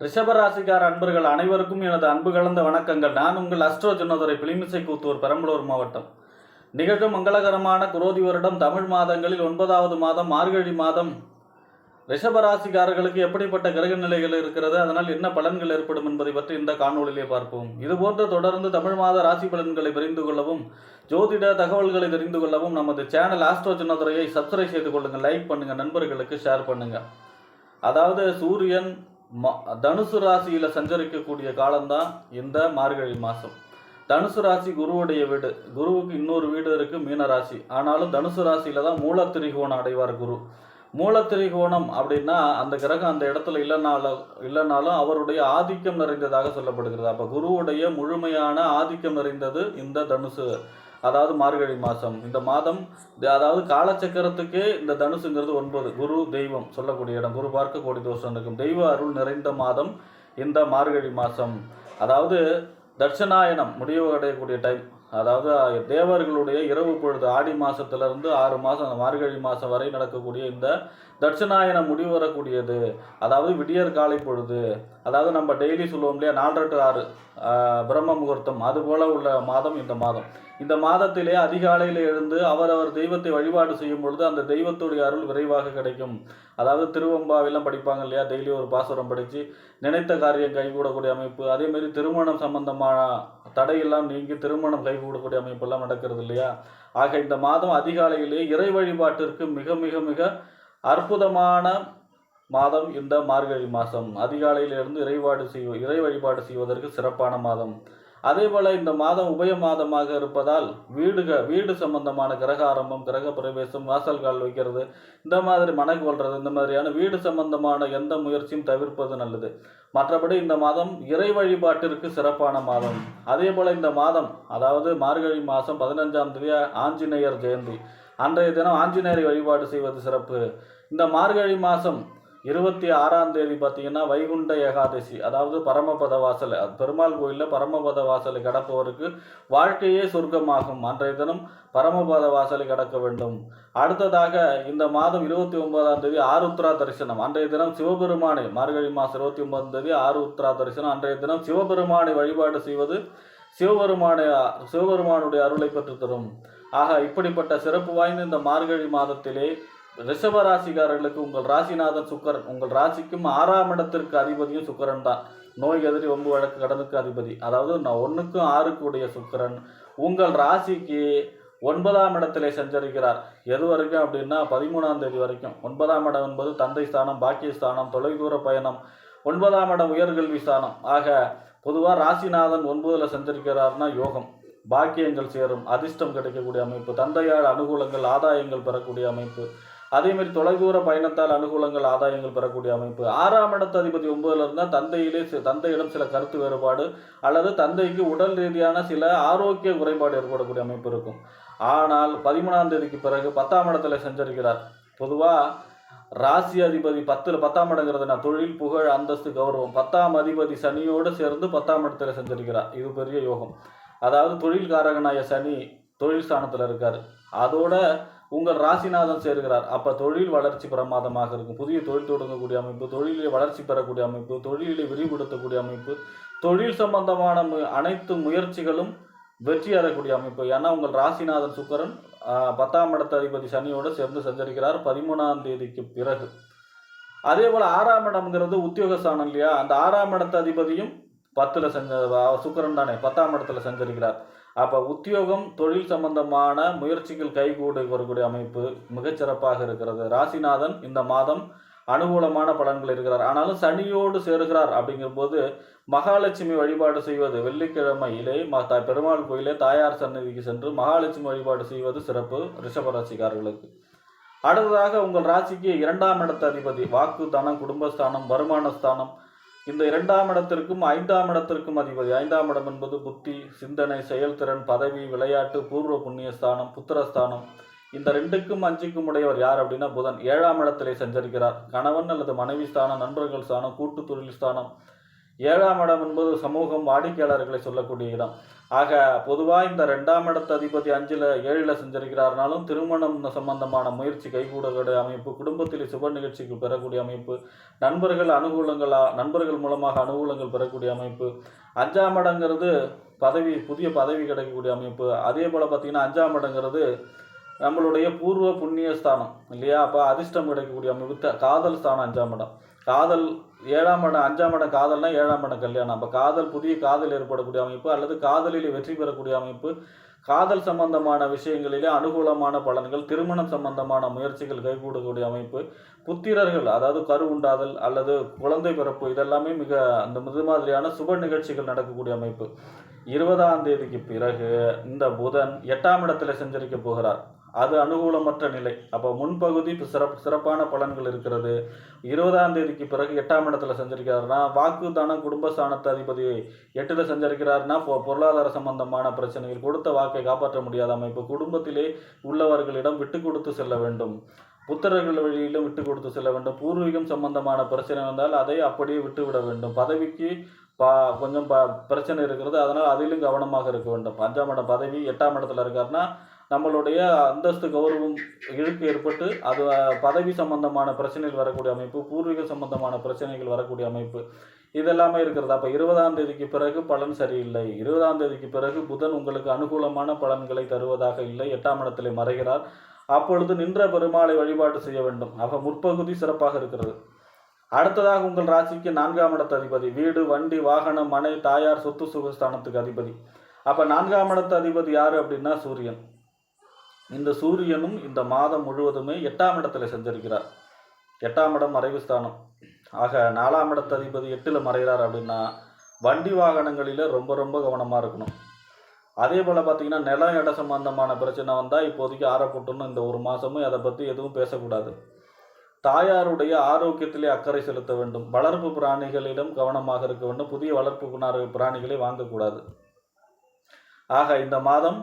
ரிஷபராசிக்கார அன்பர்கள் அனைவருக்கும் எனது அன்பு கலந்த வணக்கங்கள். நான் உங்கள் அஸ்ட்ரோ ஜுன்னதுரை பிளிமிசை கூத்தூர், பெரம்பலூர் மாவட்டம். நிகழும் மங்களகரமான குரோதி வருடம் தமிழ் மாதங்களில் 9வது மாதம் மார்கழி மாதம் ரிஷபராசிக்காரர்களுக்கு எப்படிப்பட்ட கிரக நிலைகள் இருக்கிறது, அதனால் என்ன பலன்கள் ஏற்படும் என்பதை பற்றி இந்த காணொலியிலே பார்ப்போம். இதுபோன்று தொடர்ந்து தமிழ் மாத ராசி பலன்களை தெரிந்து கொள்ளவும், ஜோதிட தகவல்களை தெரிந்து கொள்ளவும் நமது சேனல் ஆஸ்ட்ரோ ஜுன்னதுரையை சப்ஸ்கிரைப் செய்து கொள்ளுங்கள், லைக் பண்ணுங்க, நண்பர்களுக்கு ஷேர் பண்ணுங்க. அதாவது சூரியன் தனுசு ராசியில சஞ்சரிக்கக்கூடிய காலம்தான் இந்த மார்கழி மாதம். தனுசு ராசி குருவுடைய வீடு. குருவுக்கு இன்னொரு வீடு இருக்கு, மீன ராசி. ஆனாலும் தனுசு ராசியில தான் மூலத்திரிகோணம் அடைவார் குரு. மூலத்திரிகோணம் அப்படின்னா அந்த கிரகம் அந்த இடத்துல இல்லைனாலும் அவருடைய ஆதிக்கம் நிறைந்ததாக சொல்லப்படுகிறது. அப்ப குருவுடைய முழுமையான ஆதிக்கம் நிறைந்தது இந்த தனுசு, அதாவது மார்கழி மாதம். இந்த மாதம் அதாவது காலச்சக்கரத்துக்கே இந்த தனுசுங்கிறது 9. குரு தெய்வம் சொல்லக்கூடிய இடம். குரு பார்க்க கோடி தோஷம் இருக்கும். தெய்வ அருள் நிறைந்த மாதம் இந்த மார்கழி மாதம். அதாவது தட்சணாயனம் முடிவு அடையக்கூடிய டைம். அதாவது தேவர்களுடைய இரவு பொழுது ஆடி மாதத்திலிருந்து 6 மாதம் மார்கழி மாதம் வரை நடக்கக்கூடிய இந்த தட்சிணாயனம் முடிவு வரக்கூடியது. அதாவது விடியற் காலை பொழுது. அதாவது நம்ம டெய்லி சொல்லுவோம் இல்லையா, 4 to 6 பிரம்ம முகூர்த்தம், அதுபோல உள்ள மாதம் இந்த மாதம். இந்த மாதத்திலே அதிகாலையில் எழுந்து அவரவர் தெய்வத்தை வழிபாடு செய்யும் பொழுது அந்த தெய்வத்துடைய அருள் விரைவாக கிடைக்கும். அதாவது திருவம்பாவெல்லாம் படிப்பாங்க இல்லையா, டெய்லி ஒரு பாசுரம் படித்து நினைத்த காரியம் கைகூடக்கூடிய அமைப்பு. அதேமாரி திருமணம் சம்பந்தமான தடையெல்லாம் நீங்கி திருமணம் கைகூடக்கூடிய அமைப்பெல்லாம் நடக்கிறது இல்லையா. ஆக இந்த மாதம் அதிகாலையிலே இறை வழிபாட்டிற்கு மிக மிக மிக அற்புதமான மாதம் இந்த மார்கழி மாதம். அதிகாலையிலிருந்து இறை வழிபாடு செய்வதற்கு சிறப்பான மாதம். அதே போல இந்த மாதம் உபய மாதமாக இருப்பதால் வீடு சம்பந்தமான கிரக ஆரம்பம், கிரக பிரவேசம், வாசல் கால் வைக்கிறது, இந்த மாதிரி மனை கொள்றது, இந்த மாதிரியான வீடு சம்பந்தமான எந்த முயற்சியும் தவிர்ப்பது நல்லது. மற்றபடி இந்த மாதம் இறை வழிபாட்டிற்கு சிறப்பான மாதம். அதே போல இந்த மாதம் அதாவது மார்கழி மாதம் 15ஆம் தேதி ஆஞ்சநேயர் ஜெயந்தி. அன்றைய தினம் ஆஞ்சநேயரை வழிபாடு செய்வது சிறப்பு. இந்த மார்கழி மாதம் 26ஆம் தேதி பார்த்தீங்கன்னா வைகுண்ட ஏகாதசி, அதாவது பரமபத வாசல். பெருமாள் கோயிலில் பரமபத வாசலை கடப்பவருக்கு வாழ்க்கையே சொர்க்கமாகும். அன்றைய தினம் பரமபத வாசலை கடக்க வேண்டும். அடுத்ததாக இந்த மாதம் 29ஆம் தேதி ஆருத்ரா தரிசனம். அன்றைய தினம் சிவபெருமானை, மார்கழி மாதம் 29ஆம் தேதி ஆருத்ரா தரிசனம். அன்றைய தினம் சிவபெருமானை வழிபாடு செய்வது சிவபெருமானுடைய அருளை பெற்று தரும். ஆக இப்படிப்பட்ட சிறப்பு வாய்ந்த இந்த மார்கழி மாதத்திலே ரிஷபராசிக்காரர்களுக்கு உங்கள் ராசிநாதன் சுக்கரன், உங்கள் ராசிக்கும் 6ஆம் இடத்திற்கு அதிபதியும் சுக்கரன் தான். நோய் எதிரி வம்பு வழக்கு கடனுக்கு அதிபதி. அதாவது 1க்கும் 6க்கு உடைய சுக்கரன் உங்கள் ராசிக்கு 9ஆம் இடத்திலே சஞ்சரிக்கிறார். எது வரைக்கும் அப்படின்னா 13ஆம் தேதி வரைக்கும். 9ஆம் இடம் என்பது தந்தை ஸ்தானம், பாக்கியஸ்தானம், தொலைதூர பயணம். 9ஆம் இடம் உயர்கல்வி ஸ்தானம். ஆக பொதுவாக ராசிநாதன் 9ல் சஞ்சரிக்கிறார்னா யோகம், பாக்கியங்கள் சேரும், அதிர்ஷ்டம் கிடைக்கக்கூடிய அமைப்பு, தந்தையால் அனுகூலங்கள், ஆதாயங்கள் பெறக்கூடிய அமைப்பு. அதேமாதிரி தொலைதூர பயணத்தால் அனுகூலங்கள், ஆதாயங்கள் பெறக்கூடிய அமைப்பு. 6ஆம் இடத்து அதிபதி 9ல் இருந்தால் தந்தையிடம் சில கருத்து வேறுபாடு அல்லது தந்தைக்கு உடல் ரீதியான சில ஆரோக்கிய குறைபாடு ஏற்படக்கூடிய அமைப்பு இருக்கும். ஆனால் 13ஆம் தேதிக்கு பிறகு 10ஆம் இடத்துல சஞ்சரிக்கிறார். பொதுவாக ராசி அதிபதி 10ஆம் இடங்கிறது நான் தொழில், புகழ், அந்தஸ்து, கௌரவம். 10ஆம் அதிபதி சனியோடு சேர்ந்து 10ஆம் இடத்துல சஞ்சரிக்கிறார். இது பெரிய யோகம். அதாவது தொழில்காரகனாய சனி தொழில் ஸ்தானத்தில் இருக்கார். அதோட உங்கள் ராசிநாதன் சேர்கிறார். அப்போ தொழில் வளர்ச்சி பிரமாதமாக இருக்கும். புதிய தொழில் தொடங்கக்கூடிய அமைப்பு, தொழிலை வளர்ச்சி பெறக்கூடிய அமைப்பு, தொழிலை விரிவுபடுத்தக்கூடிய அமைப்பு, தொழில் சம்பந்தமான அனைத்து முயற்சிகளும் வெற்றி அறக்கூடிய அமைப்பு. ஏன்னா உங்கள் ராசிநாதன் சுக்கரன் 10ஆம் இடத்து அதிபதி சனியோடு சேர்ந்து சஞ்சரிக்கிறார் 13ஆம் தேதிக்கு பிறகு. அதே போல் 6ஆம் இடம்ங்கிறது உத்தியோகஸ்தானம் இல்லையா. அந்த 6ஆம் இடத்து அதிபதியும் 10ல் சுக்கரன் தானே 10ஆம் இடத்துல சஞ்சரிக்கிறார். அப்போ உத்தியோகம், தொழில் சம்பந்தமான முயற்சிகள் கைகூட வரக்கூடிய அமைப்பு மிகச்சிறப்பாக இருக்கிறது. ராசிநாதன் இந்த மாதம் அனுகூலமான பலன்கள் இருக்கிறார். ஆனாலும் சனியோடு சேருகிறார். அப்படிங்கும்போது மகாலட்சுமி வழிபாடு செய்வது, வெள்ளிக்கிழமையிலே பெருமாள் கோயிலே தாயார் சன்னதிக்கு சென்று மகாலட்சுமி வழிபாடு செய்வது சிறப்பு ரிஷபராசிக்காரர்களுக்கு. அடுத்ததாக உங்கள் ராசிக்கு 2ஆம் இடத்து அதிபதி வாக்கு, தனம், குடும்பஸ்தானம், வருமானஸ்தானம். இந்த 2ஆம் இடத்திற்கும் 5ஆம் இடத்திற்கும் அதிபதி. 5ஆம் இடம் என்பது புத்தி, சிந்தனை, செயல்திறன், பதவி, விளையாட்டு, பூர்வ புண்ணியஸ்தானம், புத்திரஸ்தானம். இந்த 2க்கும் 5க்கும் உடையவர் யார் அப்படின்னா புதன் 7ஆம் இடத்திலே சஞ்சரிக்கிறார். கணவன் அல்லது மனைவி ஸ்தானம், நண்பர்கள் ஸ்தானம், கூட்டு தொழில் ஸ்தானம், 7ஆம் இடம் என்பது சமூகம், வாடிக்கையாளர்களை சொல்லக்கூடிய இடம். ஆக பொதுவாக இந்த 2ஆம் இடத்து அதிபதி 5ல் 7ல் செஞ்சிருக்கிறார்னாலும் திருமணம் சம்பந்தமான முயற்சி கைகூடக்கூடிய அமைப்பு, குடும்பத்தில் சுப நிகழ்ச்சிகள் பெறக்கூடிய அமைப்பு, நண்பர்கள் மூலமாக அனுகூலங்கள் பெறக்கூடிய அமைப்பு. 5ஆம் இடங்கிறது புதிய பதவி கிடைக்கக்கூடிய அமைப்பு. அதே போல் பார்த்திங்கன்னா 5ஆம் இடங்கிறது நம்மளுடைய பூர்வ புண்ணிய ஸ்தானம் இல்லையா? அப்போ அதிர்ஷ்டம் கிடைக்கக்கூடிய அமைப்பு. காதல் ஸ்தானம் 5ஆம் இடம். காதல் 7ஆம் இடம் 5ஆம் இடம் காதல்னா 7ஆம் இடம் கல்யாணம். அப்போ புதிய காதல் ஏற்படக்கூடிய அமைப்பு அல்லது காதலில் வெற்றி பெறக்கூடிய அமைப்பு, காதல் சம்பந்தமான விஷயங்களிலே அனுகூலமான பலன்கள், திருமணம் சம்பந்தமான முயற்சிகள் கைகூடக்கூடிய அமைப்பு, புத்திரர்கள் அதாவது கரு உண்டாதல் அல்லது குழந்தை பிறப்பு இதெல்லாமே இது மாதிரியான சுப நிகழ்ச்சிகள் நடக்கக்கூடிய அமைப்பு. 20ஆம் தேதிக்கு பிறகு இந்த புதன் 8ஆம் இடத்துல சஞ்சரிக்க போகிறார். அது அனுகூலமற்ற நிலை. அப்போ முன்பகுதி சிறப்பான பலன்கள் இருக்கிறது. 20ஆம் தேதிக்கு பிறகு 8ஆம் இடத்துல சஞ்சரிக்கிறார்னா வாக்கு தானம் குடும்பஸ்தானத்து அதிபதி 8ல் சஞ்சரிக்கிறார்னா பொருளாதார சம்பந்தமான பிரச்சனைகள், கொடுத்த வாக்கை காப்பாற்ற முடியாத அமைப்பு, குடும்பத்திலே உள்ளவர்களிடம் விட்டு கொடுத்து செல்ல வேண்டும், புத்திரர்கள் வழியிலும் விட்டு கொடுத்து செல்ல வேண்டும், பூர்வீகம் சம்பந்தமான பிரச்சனை வந்தால் அதை அப்படியே விட்டுவிட வேண்டும், பதவிக்கு கொஞ்சம் பிரச்சனை இருக்கிறது, அதனால் அதிலும் கவனமாக இருக்க வேண்டும். 5ஆம் இடம் பதவி 8ஆம் இடத்துல இருக்காருன்னா நம்மளுடைய அந்தஸ்து கௌரவம் இழுக்கு ஏற்பட்டு அது பதவி சம்பந்தமான பிரச்சனைகள் வரக்கூடிய அமைப்பு, பூர்வீக சம்பந்தமான பிரச்சனைகள் வரக்கூடிய அமைப்பு இதெல்லாமே இருக்கிறது. அப்போ 20ஆம் தேதிக்கு பிறகு பலன் சரியில்லை. 20ஆம் தேதிக்கு பிறகு புதன் உங்களுக்கு அனுகூலமான பலன்களை தருவதாக இல்லை. 8ஆம் இடத்திலே மறைகிறார். அப்பொழுது நின்ற பெருமாளை வழிபாடு செய்ய வேண்டும். அப்போ முற்பகுதி சிறப்பாக இருக்கிறது. அடுத்ததாக உங்கள் ராசிக்கு 4ஆம் இடத்து அதிபதி வீடு, வண்டி, வாகனம், மனை, தாயார், சொத்து சுகஸ்தானத்துக்கு அதிபதி. அப்போ 4ஆம் இடத்து அதிபதி யார் அப்படின்னா சூரியன். இந்த சூரியனும் இந்த மாதம் முழுவதுமே 8ஆம் இடத்துல சஞ்சரிக்கிறார். 8ஆம் இடம் மறைவு ஸ்தானம். ஆக 4ஆம் இடத்து அதிபதி 8ல் மறைகிறார் அப்படின்னா வண்டி வாகனங்களில் ரொம்ப ரொம்ப கவனமாக இருக்கணும். அதே போல் பார்த்திங்கன்னா நிலம் இட சம்பந்தமான பிரச்சனை வந்தால் இப்போதைக்கு ஆறப்பட்டுன்னு இந்த ஒரு மாதமும் அதை பற்றி எதுவும் பேசக்கூடாது. தாயாருடைய ஆரோக்கியத்திலே அக்கறை செலுத்த வேண்டும். வளர்ப்பு பிராணிகளிடம் கவனமாக இருக்க வேண்டும். புதிய வளர்ப்பு பிராணிகளை வாங்கக்கூடாது. ஆக இந்த மாதம்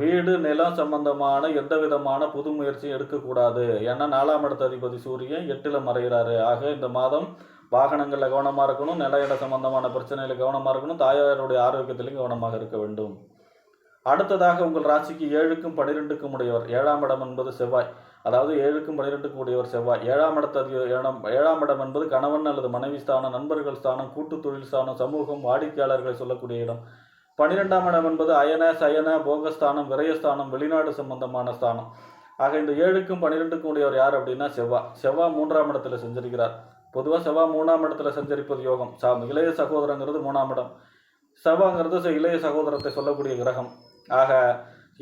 வீடு நிலம் சம்பந்தமான எந்த விதமான புது முயற்சியும் எடுக்கக்கூடாது. ஏன்னா 4ஆம் இடத்து அதிபதி சூரியன் 8ல் மறைகிறாரு. ஆக இந்த மாதம் வாகனங்களில் கவனமாக இருக்கணும், நில இட சம்பந்தமான பிரச்சனையில் கவனமாக இருக்கணும், தாயாருடைய ஆரோக்கியத்திலையும் கவனமாக இருக்க வேண்டும். அடுத்ததாக உங்கள் ராசிக்கு 7க்கும் 12க்கும் உடையவர். 7ஆம் இடம் என்பது செவ்வாய். அதாவது 7க்கும் 12க்கும் உடையவர் செவ்வாய். 7ஆம் இடம் என்பது கணவன் அல்லது மனைவி ஸ்தானம், நண்பர்கள் ஸ்தானம், கூட்டு தொழில் ஸ்தானம், சமூகம், வாடிக்கையாளர்களை சொல்லக்கூடிய இடம். 12ஆம் இடம் என்பது அயன சயன போகஸ்தானம், விரயஸ்தானம், வெளிநாடு சம்பந்தமான ஸ்தானம். ஆக இந்த 7க்கும் 12க்கும் உடையவர் யார் அப்படின்னா செவ்வாய் 3ஆம் இடத்துல சஞ்சரிக்கிறார். பொதுவாக செவ்வாய் 3ஆம் இடத்துல சஞ்சரிப்பது யோகம். இளைய சகோதரங்கிறது 3ஆம் இடம். செவ்வாய்ங்கிறது இளைய சகோதரத்தை சொல்லக்கூடிய கிரகம். ஆக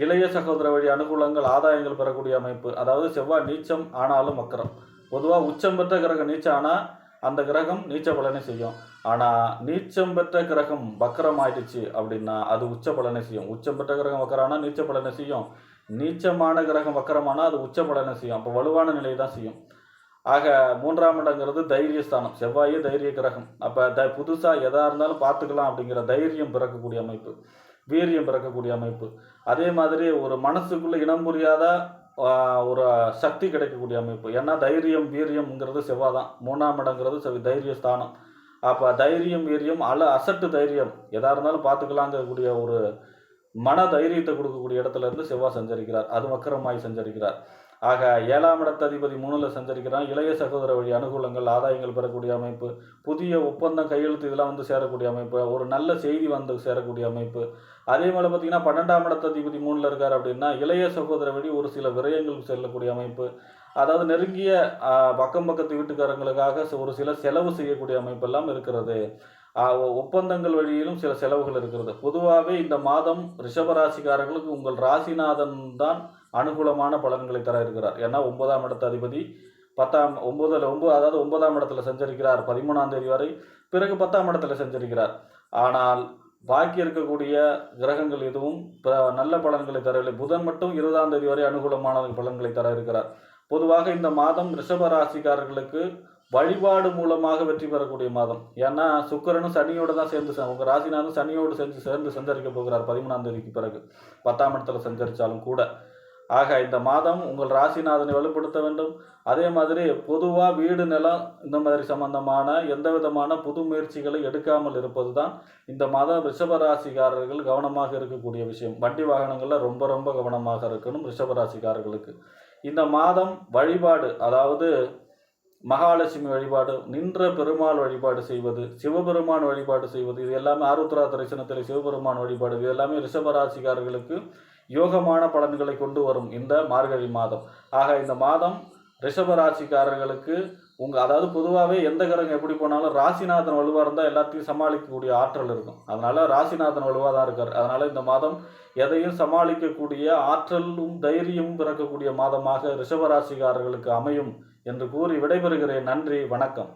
இளைய சகோதர வழி அனுகூலங்கள், ஆதாயங்கள் பெறக்கூடிய அமைப்பு. அதாவது செவ்வாய் நீச்சம் ஆனாலும் வக்கரம். பொதுவாக உச்சம் பெற்ற கிரகம் நீச்சம் ஆனால் அந்த கிரகம் நீச்ச பலனை செய்யும். ஆனால் நீச்சம் பெற்ற கிரகம் வக்கரம் ஆயிடுச்சு அப்படின்னா அது உச்ச பலனை செய்யும். உச்சம் பெற்ற கிரகம் வக்கரானா நீச்ச பலனை செய்யும். நீச்சமான கிரகம் வக்கரமானால் அது உச்ச பலனை செய்யும். அப்போ வலுவான நிலை தான் செய்யும். ஆக 3ஆம் இடங்கிறது தைரியஸ்தானம். செவ்வாயே தைரிய கிரகம். அப்போ புதுசாக எதாக இருந்தாலும் பார்த்துக்கலாம் அப்படிங்கிற தைரியம் பிறக்கக்கூடிய அமைப்பு, வீரியம் பிறக்கக்கூடிய அமைப்பு. அதே மாதிரி ஒரு மனசுக்குள்ளே இனம் புரியாத ஒரு சக்தி கிடைக்கக்கூடிய அமைப்பு. ஏன்னா தைரியம் வீரியம்ங்கிறது செவ்வாய் தான். 3ஆம் இடங்கிறது தைரிய ஸ்தானம். அப்போ தைரியம் வீரியம் அசட்டு தைரியம் எதாக இருந்தாலும் பார்த்துக்கலாங்கக்கூடிய ஒரு மன தைரியத்தை கொடுக்கக்கூடிய இடத்துல இருந்து செவ்வாய் சஞ்சரிக்கிறார். அது வக்கரமாய் சஞ்சரிக்கிறார். ஆக 7ஆம் இடத்து அதிபதி 3ல் சஞ்சரிக்கிறான். இளைய சகோதர வழி அனுகூலங்கள், ஆதாயங்கள் பெறக்கூடிய அமைப்பு, புதிய ஒப்பந்தம் கையெழுத்து இதெல்லாம் சேரக்கூடிய அமைப்பு, ஒரு நல்ல செய்தி சேரக்கூடிய அமைப்பு. அதே மாதிரி பார்த்திங்கன்னா 12ஆம் இடத்து அதிபதி 3ல் இருக்கார் அப்படின்னா இளைய சகோதர வழி ஒரு சில விரயங்கள் செல்லக்கூடிய அமைப்பு. அதாவது நெருங்கிய பக்கத்து வீட்டுக்காரங்களுக்காக ஒரு சில செலவு செய்யக்கூடிய அமைப்பெல்லாம் இருக்கிறது. ஒப்பந்தங்கள் வழியிலும் சில செலவுகள் இருக்கிறது. பொதுவாகவே இந்த மாதம் ரிஷபராசிக்காரர்களுக்கு உங்கள் ராசிநாதன் தான் அனுகூலமான பலன்களை தர இருக்கிறார். ஏன்னா 9ஆம் இடத்து அதிபதி 9ஆம் இடத்துல சஞ்சரிக்கிறார் 13ஆம் தேதி வரை. பிறகு 10ஆம் இடத்துல சஞ்சரிக்கிறார். ஆனால் பாக்கி இருக்கக்கூடிய கிரகங்கள் எதுவும் நல்ல பலன்களை தரவில்லை. புதன் மட்டும் 20ஆம் தேதி வரை அனுகூலமான பலன்களை தர இருக்கிறார். பொதுவாக இந்த மாதம் ரிஷப ராசிக்காரர்களுக்கு வழிபாடு மூலமாக வெற்றி பெறக்கூடிய மாதம். ஏன்னா சுக்கிரனும் சனியோடு தான் சேர்ந்து உங்கள் ராசிநாதன் சனியோடு சேர்ந்து சஞ்சரிக்க போகிறார் 13ஆம் தேதிக்கு பிறகு 10ஆம் இடத்துல சஞ்சரித்தாலும் கூட. ஆக இந்த மாதம் உங்கள் ராசிநாதனை வலுப்படுத்த வேண்டும். அதே மாதிரி பொதுவாக வீடு நிலம் இந்த மாதிரி சம்பந்தமான எந்த விதமான புது முயற்சிகளை எடுக்காமல் இருப்பது தான் இந்த மாதம் ரிஷபராசிக்காரர்கள் கவனமாக இருக்கக்கூடிய விஷயம். வண்டி வாகனங்களில் ரொம்ப ரொம்ப கவனமாக இருக்கணும் ரிஷபராசிக்காரர்களுக்கு. இந்த மாதம் வழிபாடு, அதாவது மகாலட்சுமி வழிபாடு, நின்ற பெருமாள் வழிபாடு செய்வது, சிவபெருமான் வழிபாடு செய்வது, இது எல்லாமே ஆருத்ரா தரிசனத்தில் சிவபெருமான் வழிபாடு, இது எல்லாமே ரிஷபராசிக்காரர்களுக்கு யோகமான பலன்களை கொண்டு வரும் இந்த மார்கழி மாதம். ஆக இந்த மாதம் ரிஷபராசிக்காரர்களுக்கு அதாவது பொதுவாகவே எந்த கிரகம் எப்படி போனாலும் ராசிநாதன் வலுவாக இருந்தால் எல்லாத்தையும் சமாளிக்கக்கூடிய ஆற்றல் இருக்கும். அதனால ராசிநாதன் வலுவாக தான் இருக்கார். அதனால இந்த மாதம் எதையும் சமாளிக்கக்கூடிய ஆற்றலும் தைரியமும் பிறக்கக்கூடிய மாதமாக ரிஷபராசிக்காரர்களுக்கு அமையும் என்று கூறி விடைபெறுகிறேன். நன்றி, வணக்கம்.